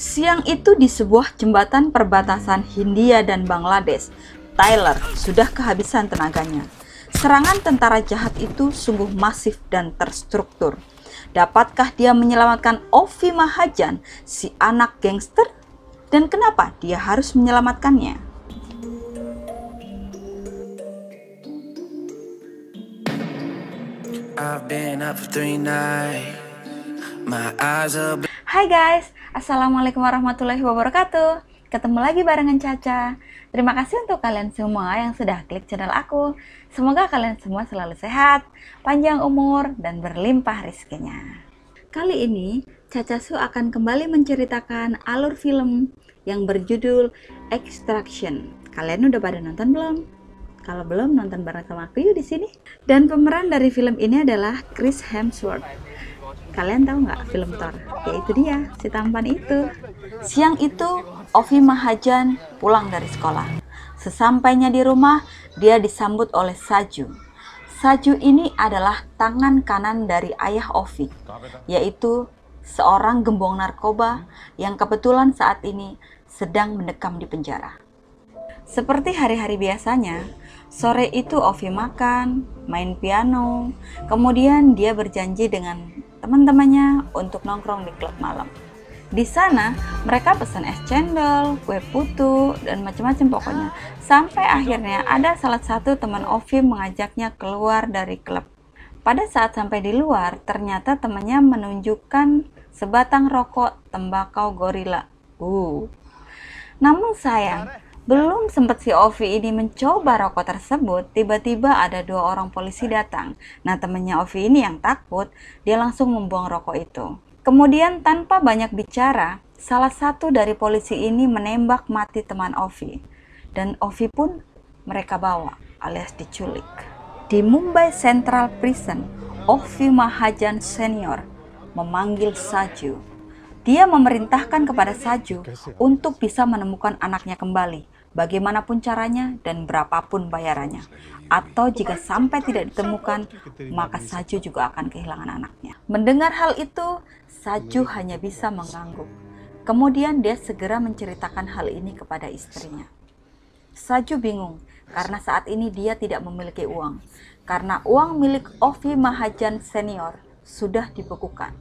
Siang itu di sebuah jembatan perbatasan Hindia dan Bangladesh, Tyler sudah kehabisan tenaganya. Serangan tentara jahat itu sungguh masif dan terstruktur. Dapatkah dia menyelamatkan Ovi Mahajan, si anak gangster? Dan kenapa dia harus menyelamatkannya? Hai guys, Assalamualaikum warahmatullahi wabarakatuh. Ketemu lagi barengan Caca. Terima kasih untuk kalian semua yang sudah klik channel aku. Semoga kalian semua selalu sehat, panjang umur, dan berlimpah rezekinya. Kali ini, Caca Su akan kembali menceritakan alur film yang berjudul Extraction. Kalian udah pada nonton belum? Kalau belum, nonton bareng sama aku yuk di sini. Dan pemeran dari film ini adalah Chris Hemsworth. Kalian tahu nggak film Thor? Yaitu dia, si tampan itu. Siang itu, Ovi Mahajan pulang dari sekolah. Sesampainya di rumah, dia disambut oleh Saju. Saju ini adalah tangan kanan dari ayah Ovi, yaitu seorang gembong narkoba yang kebetulan saat ini sedang mendekam di penjara. Seperti hari-hari biasanya, sore itu Ovi makan, main piano, kemudian dia berjanji dengan teman-temannya untuk nongkrong di klub malam. Di sana, mereka pesan es cendol, kue putu, dan macam-macam pokoknya. Sampai akhirnya ada salah satu teman Ovi mengajaknya keluar dari klub. Pada saat sampai di luar, ternyata temannya menunjukkan sebatang rokok tembakau gorila. Namun sayang, belum sempat si Ovi ini mencoba rokok tersebut, tiba-tiba ada 2 orang polisi datang. Nah, temannya Ovi ini yang takut, dia langsung membuang rokok itu. Kemudian tanpa banyak bicara, salah satu dari polisi ini menembak mati teman Ovi. Dan Ovi pun mereka bawa alias diculik. Di Mumbai Central Prison, Ovi Mahajan Senior memanggil Saju. Dia memerintahkan kepada Saju untuk bisa menemukan anaknya kembali, bagaimanapun caranya dan berapapun bayarannya. Atau jika sampai tidak ditemukan, maka Saju juga akan kehilangan anaknya. Mendengar hal itu, Saju hanya bisa mengangguk. Kemudian dia segera menceritakan hal ini kepada istrinya. Saju bingung karena saat ini dia tidak memiliki uang, karena uang milik Ovi Mahajan Senior sudah dibekukan.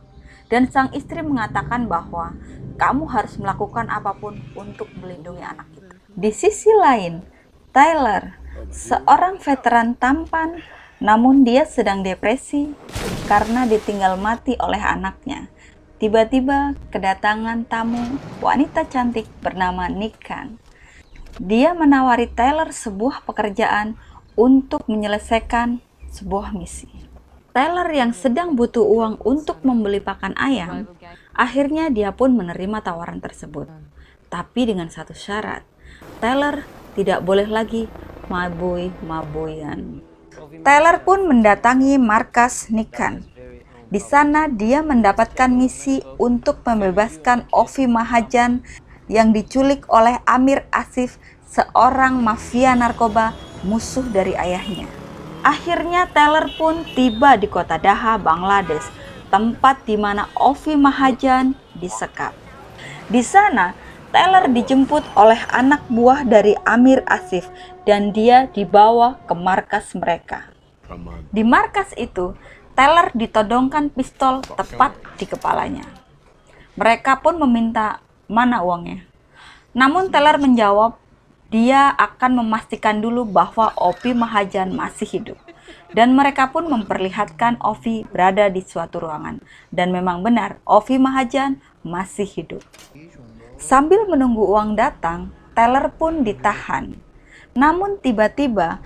Dan sang istri mengatakan bahwa kamu harus melakukan apapun untuk melindungi anak itu. Di sisi lain, Tyler, seorang veteran tampan, namun dia sedang depresi karena ditinggal mati oleh anaknya. Tiba-tiba kedatangan tamu wanita cantik bernama Nikan. Dia menawari Tyler sebuah pekerjaan untuk menyelesaikan sebuah misi. Tyler yang sedang butuh uang untuk membeli pakan ayam, akhirnya dia pun menerima tawaran tersebut. Tapi dengan satu syarat, Tyler tidak boleh lagi mabui-mabuyan. Tyler pun mendatangi markas Nikan. Di sana dia mendapatkan misi untuk membebaskan Ovi Mahajan yang diculik oleh Amir Asif, seorang mafia narkoba musuh dari ayahnya. Akhirnya Tyler pun tiba di kota Dhaka, Bangladesh, tempat di mana Ovi Mahajan disekap. Di sana, Tyler dijemput oleh anak buah dari Amir Asif dan dia dibawa ke markas mereka. Di markas itu, Tyler ditodongkan pistol tepat di kepalanya. Mereka pun meminta mana uangnya. Namun Tyler menjawab, dia akan memastikan dulu bahwa Ovi Mahajan masih hidup. Dan mereka pun memperlihatkan Ovi berada di suatu ruangan. Dan memang benar, Ovi Mahajan masih hidup. Sambil menunggu uang datang, Tyler pun ditahan. Namun tiba-tiba,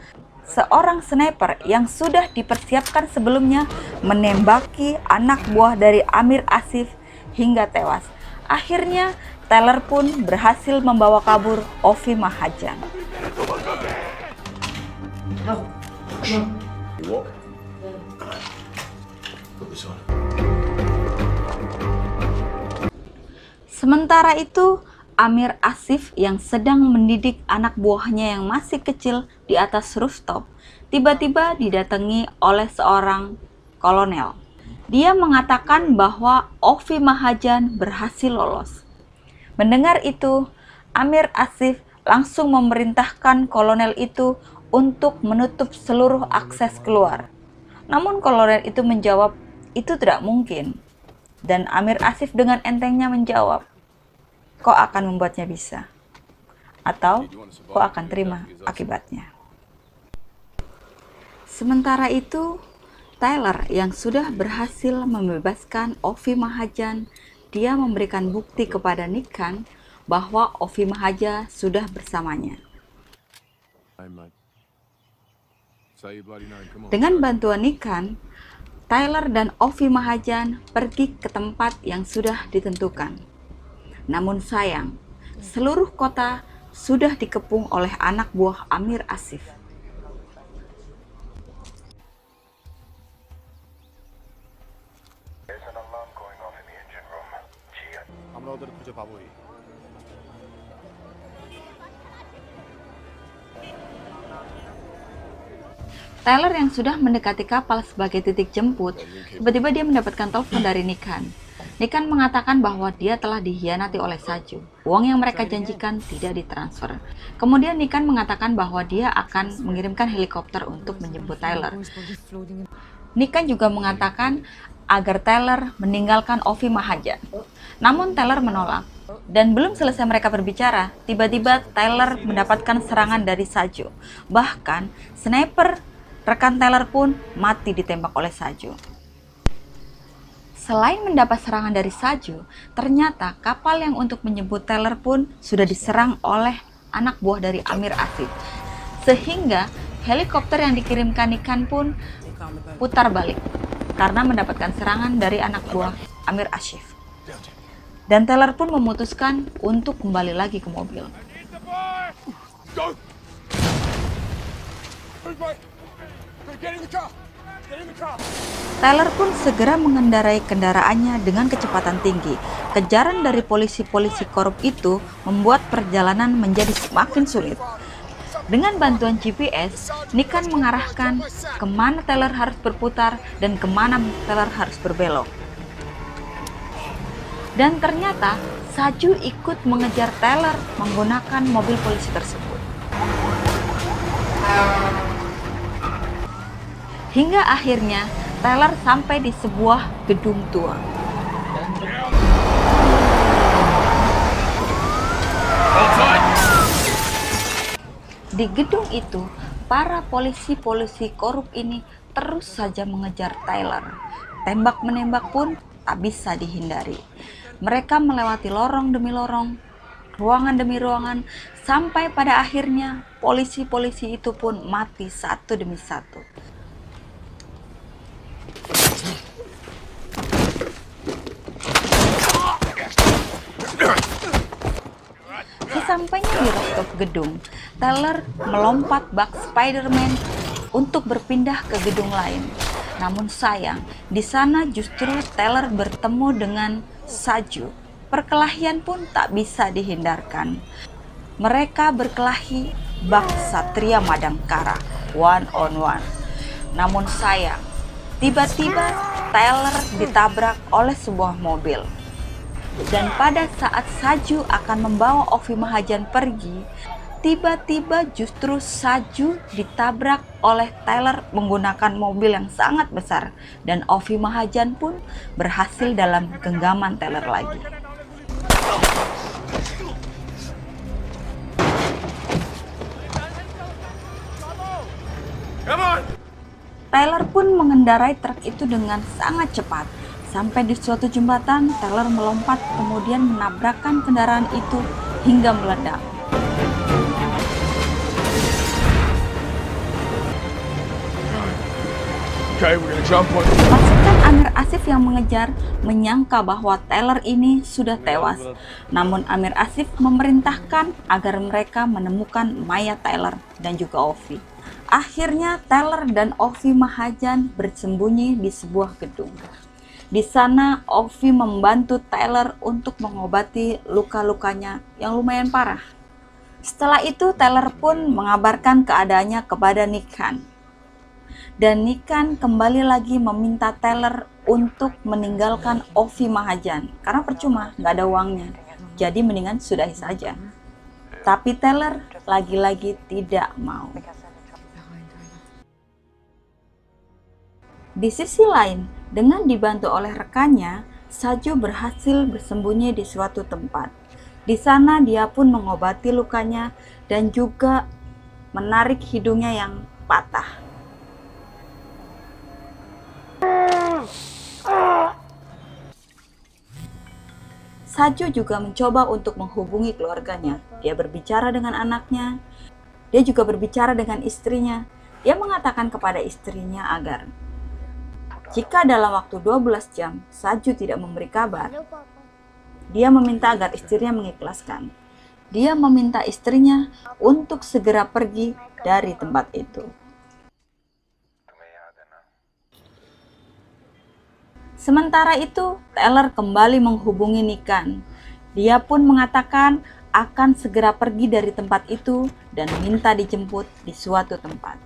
seorang sniper yang sudah dipersiapkan sebelumnya menembaki anak buah dari Amir Asif hingga tewas. Akhirnya, Tyler pun berhasil membawa kabur Ovi Mahajan. Sementara itu, Amir Asif yang sedang mendidik anak buahnya yang masih kecil di atas rooftop, tiba-tiba didatangi oleh seorang kolonel. Dia mengatakan bahwa Ovi Mahajan berhasil lolos. Mendengar itu, Amir Asif langsung memerintahkan kolonel itu untuk menutup seluruh akses keluar. Namun kolonel itu menjawab, itu tidak mungkin. Dan Amir Asif dengan entengnya menjawab, kau akan membuatnya bisa. Atau kau akan terima akibatnya. Sementara itu, Tyler yang sudah berhasil membebaskan Ovi Mahajan, dia memberikan bukti kepada Nikan bahwa Ovi Mahajan sudah bersamanya. Dengan bantuan Nikan, Tyler dan Ovi Mahajan pergi ke tempat yang sudah ditentukan. Namun sayang, seluruh kota sudah dikepung oleh anak buah Amir Asif. Tyler yang sudah mendekati kapal sebagai titik jemput, tiba-tiba dia mendapatkan telepon dari Nikan. Nikan mengatakan bahwa dia telah dihianati oleh Saju. Uang yang mereka janjikan tidak ditransfer. Kemudian Nikan mengatakan bahwa dia akan mengirimkan helikopter untuk menjemput Tyler. Nikan juga mengatakan agar Tyler meninggalkan Ovi Mahajan. Namun Tyler menolak. Dan belum selesai mereka berbicara, tiba-tiba Tyler mendapatkan serangan dari Saju. Bahkan, sniper rekan Tyler pun mati ditembak oleh Saju. Selain mendapat serangan dari Saju, ternyata kapal yang untuk menjemput Tyler pun sudah diserang oleh anak buah dari Amir Asif. Sehingga helikopter yang dikirimkan Nikan pun putar balik karena mendapatkan serangan dari anak buah Amir Asif. Dan Tyler pun memutuskan untuk kembali lagi ke mobil. Tyler pun segera mengendarai kendaraannya dengan kecepatan tinggi. Kejaran dari polisi-polisi korup itu membuat perjalanan menjadi semakin sulit. Dengan bantuan GPS, Nikan mengarahkan kemana Tyler harus berputar dan kemana Tyler harus berbelok. Dan ternyata Saju ikut mengejar Tyler menggunakan mobil polisi tersebut. Hingga akhirnya Tyler sampai di sebuah gedung tua. Di gedung itu, para polisi-polisi korup ini terus saja mengejar Tyler. Tembak-menembak pun tak bisa dihindari. Mereka melewati lorong demi lorong, ruangan demi ruangan, sampai pada akhirnya polisi-polisi itu pun mati satu demi satu. Sesampainya di rooftop gedung, Tyler melompat bak Spider-Man untuk berpindah ke gedung lain. Namun sayang, di sana justru Tyler bertemu dengan Saju. Perkelahian pun tak bisa dihindarkan. Mereka berkelahi bak Satria Madangkara, one on one. Namun sayang, tiba-tiba Tyler ditabrak oleh sebuah mobil. Dan pada saat Saju akan membawa Ovi Mahajan pergi, tiba-tiba justru Saju ditabrak oleh Tyler menggunakan mobil yang sangat besar. Dan Ovi Mahajan pun berhasil dalam genggaman Tyler lagi. Tyler pun mengendarai truk itu dengan sangat cepat. Sampai di suatu jembatan, Tyler melompat kemudian menabrakkan kendaraan itu hingga meledak. Pasukan Amir Asif yang mengejar menyangka bahwa Tyler ini sudah tewas. Namun Amir Asif memerintahkan agar mereka menemukan mayat Tyler dan juga Ovi. Akhirnya Tyler dan Ovi Mahajan bersembunyi di sebuah gedung. Di sana, Ovi membantu Tyler untuk mengobati luka-lukanya yang lumayan parah. Setelah itu, Tyler pun mengabarkan keadaannya kepada Nikan. Dan Nikan kembali lagi meminta Tyler untuk meninggalkan Ovi Mahajan. Karena percuma, nggak ada uangnya. jadi mendingan sudahi saja. Tapi Tyler lagi-lagi tidak mau. Di sisi lain, dengan dibantu oleh rekannya, Saju berhasil bersembunyi di suatu tempat. Di sana dia pun mengobati lukanya dan juga menarik hidungnya yang patah. Saju juga mencoba untuk menghubungi keluarganya. Dia berbicara dengan anaknya. Dia juga berbicara dengan istrinya. Dia mengatakan kepada istrinya agar jika dalam waktu 12 jam Saju tidak memberi kabar, dia meminta agar istrinya mengikhlaskan. Dia meminta istrinya untuk segera pergi dari tempat itu. Sementara itu, Tyler kembali menghubungi Nikan. Dia pun mengatakan akan segera pergi dari tempat itu dan minta dijemput di suatu tempat.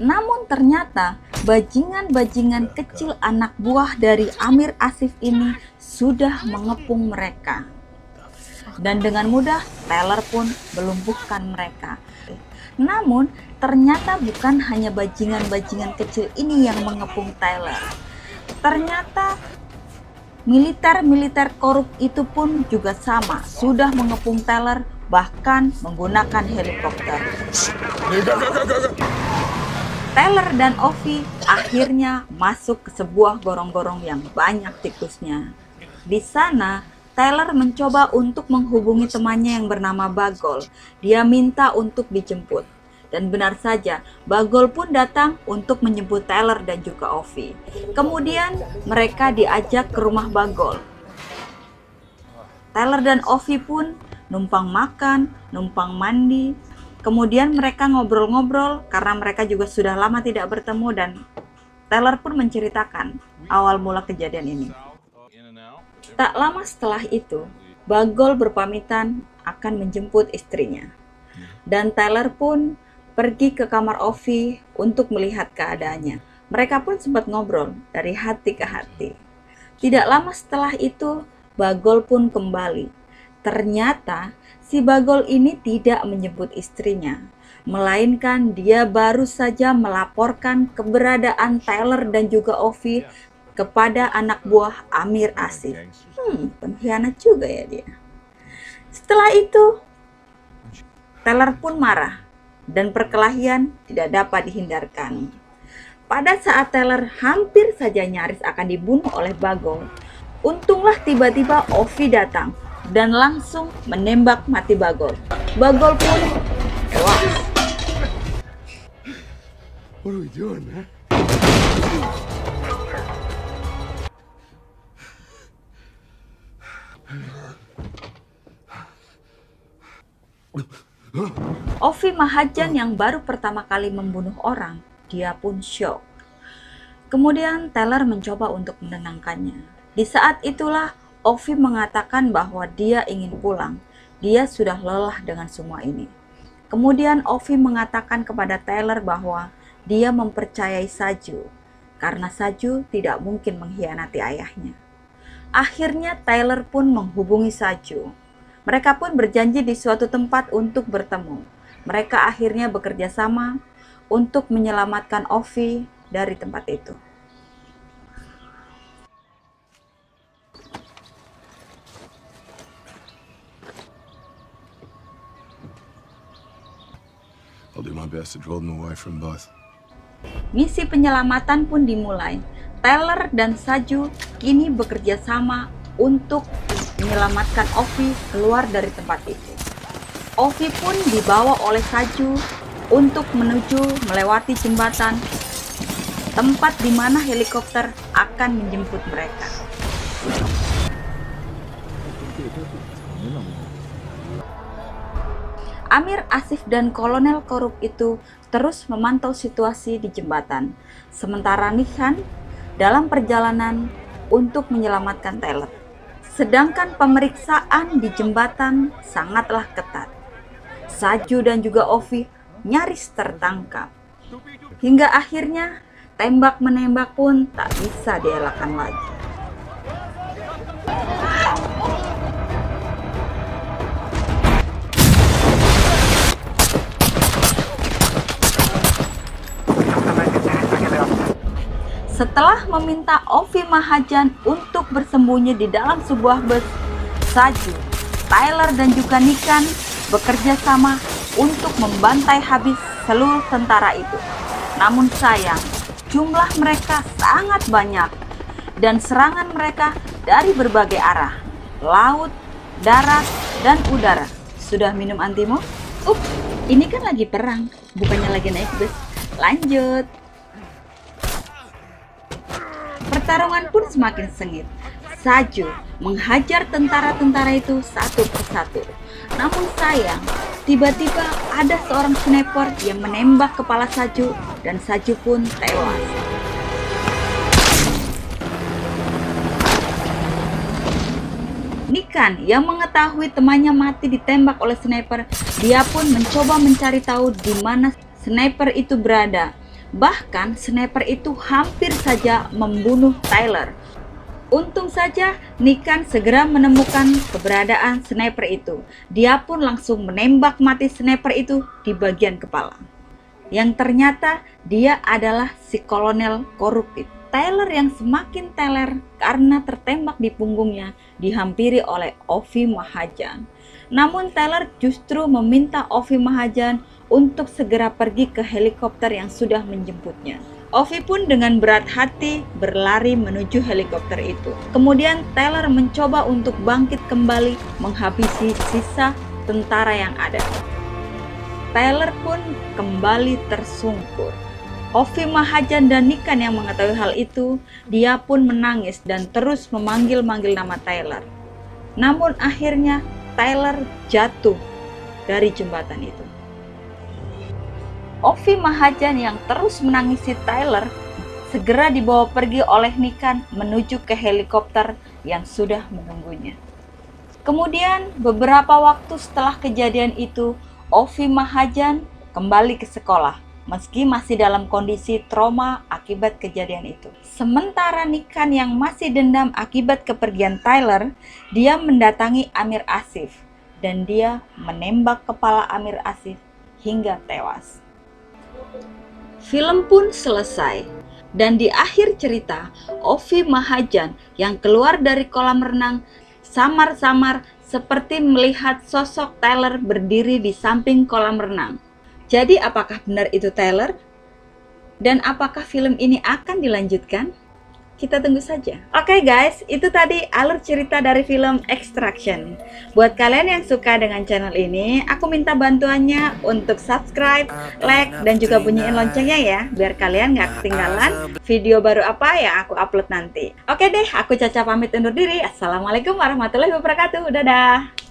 Namun ternyata bajingan-bajingan kecil anak buah dari Amir Asif ini sudah mengepung mereka. Dan dengan mudah Tyler pun melumpuhkan mereka. Namun ternyata bukan hanya bajingan-bajingan kecil ini yang mengepung Tyler. Ternyata militer korup itu pun juga sama, sudah mengepung Tyler, bahkan menggunakan helikopter. Tyler dan Ovi akhirnya masuk ke sebuah gorong-gorong yang banyak tikusnya. Di sana, Tyler mencoba untuk menghubungi temannya yang bernama Bagol. Dia minta untuk dijemput. Dan benar saja, Bagol pun datang untuk menjemput Tyler dan juga Ovi. Kemudian mereka diajak ke rumah Bagol. Tyler dan Ovi pun numpang makan, numpang mandi. Kemudian mereka ngobrol-ngobrol karena mereka juga sudah lama tidak bertemu, dan Tyler pun menceritakan awal mula kejadian ini. Tak lama setelah itu, Bagol berpamitan akan menjemput istrinya. Dan Tyler pun pergi ke kamar Ovi untuk melihat keadaannya. Mereka pun sempat ngobrol dari hati ke hati. Tidak lama setelah itu, Bagol pun kembali. Ternyata si Bagol ini tidak menjemput istrinya, melainkan dia baru saja melaporkan keberadaan Tyler dan juga Ovi kepada anak buah Amir Asif. Pengkhianat juga ya dia. Setelah itu, Tyler pun marah. Dan perkelahian tidak dapat dihindarkan. Pada saat Tyler hampir saja nyaris akan dibunuh oleh Bagol, untunglah tiba-tiba Ovi datang dan langsung menembak mati Bagol. Bagol pun tewas. What are we doing, man? Ovi Mahajan yang baru pertama kali membunuh orang, dia pun syok. Kemudian Tyler mencoba untuk menenangkannya. Di saat itulah Ovi mengatakan bahwa dia ingin pulang. Dia sudah lelah dengan semua ini. Kemudian Ovi mengatakan kepada Tyler bahwa dia mempercayai Saju, karena Saju tidak mungkin mengkhianati ayahnya. Akhirnya Tyler pun menghubungi Saju. Mereka pun berjanji di suatu tempat untuk bertemu. Mereka akhirnya bekerja sama untuk menyelamatkan Ovi dari tempat itu. I'll do my best to draw them away from both. Misi penyelamatan pun dimulai. Tyler dan Saju kini bekerja sama untuk menyelamatkan Ovi keluar dari tempat itu. Ovi pun dibawa oleh Saju untuk menuju melewati jembatan, tempat di mana helikopter akan menjemput mereka. Amir Asif dan kolonel korup itu terus memantau situasi di jembatan, sementara Nikan dalam perjalanan untuk menyelamatkan Tyler. Sedangkan pemeriksaan di jembatan sangatlah ketat. Saju dan juga Ovi nyaris tertangkap. Hingga akhirnya tembak-menembak pun tak bisa dielakkan lagi. Setelah meminta Ovi Mahajan untuk bersembunyi di dalam sebuah bus, Saju, Tyler dan juga Nikan bekerja sama untuk membantai habis seluruh tentara itu. Namun sayang, jumlah mereka sangat banyak dan serangan mereka dari berbagai arah, laut, darat, dan udara. Sudah minum antimo? Ini kan lagi perang, bukannya lagi naik bus. Lanjut. Pertarungan pun semakin sengit. Saju menghajar tentara-tentara itu satu persatu. Namun sayang, tiba-tiba ada seorang sniper yang menembak kepala Saju dan Saju pun tewas. Nikan yang mengetahui temannya mati ditembak oleh sniper, dia pun mencoba mencari tahu di mana sniper itu berada. Bahkan sniper itu hampir saja membunuh Tyler. Untung saja Nikan segera menemukan keberadaan sniper itu. Dia pun langsung menembak mati sniper itu di bagian kepala. Yang ternyata dia adalah si kolonel koruptif. Tyler yang semakin teler karena tertembak di punggungnya dihampiri oleh Ovi Mahajan. Namun Tyler justru meminta Ovi Mahajan untuk segera pergi ke helikopter yang sudah menjemputnya. Ovi pun dengan berat hati berlari menuju helikopter itu. Kemudian Tyler mencoba untuk bangkit kembali menghabisi sisa tentara yang ada. Tyler pun kembali tersungkur. Ovi Mahajan dan Nikan yang mengetahui hal itu, dia pun menangis dan terus memanggil-manggil nama Tyler. Namun akhirnya Tyler jatuh dari jembatan itu. Ovi Mahajan yang terus menangisi Tyler segera dibawa pergi oleh Nikan menuju ke helikopter yang sudah menunggunya. Kemudian beberapa waktu setelah kejadian itu, Ovi Mahajan kembali ke sekolah meski masih dalam kondisi trauma akibat kejadian itu. Sementara Nikan yang masih dendam akibat kepergian Tyler, dia mendatangi Amir Asif dan dia menembak kepala Amir Asif hingga tewas. Film pun selesai dan di akhir cerita Ovi Mahajan yang keluar dari kolam renang samar-samar seperti melihat sosok Tyler berdiri di samping kolam renang. Jadi apakah benar itu Tyler? Dan apakah film ini akan dilanjutkan? Kita tunggu saja. Oke guys, itu tadi alur cerita dari film Extraction. Buat kalian yang suka dengan channel ini, aku minta bantuannya untuk subscribe, like, dan juga bunyiin loncengnya ya, biar kalian gak ketinggalan video baru apa yang aku upload nanti. Oke deh, aku Caca pamit undur diri. Assalamualaikum warahmatullahi wabarakatuh. Dadah.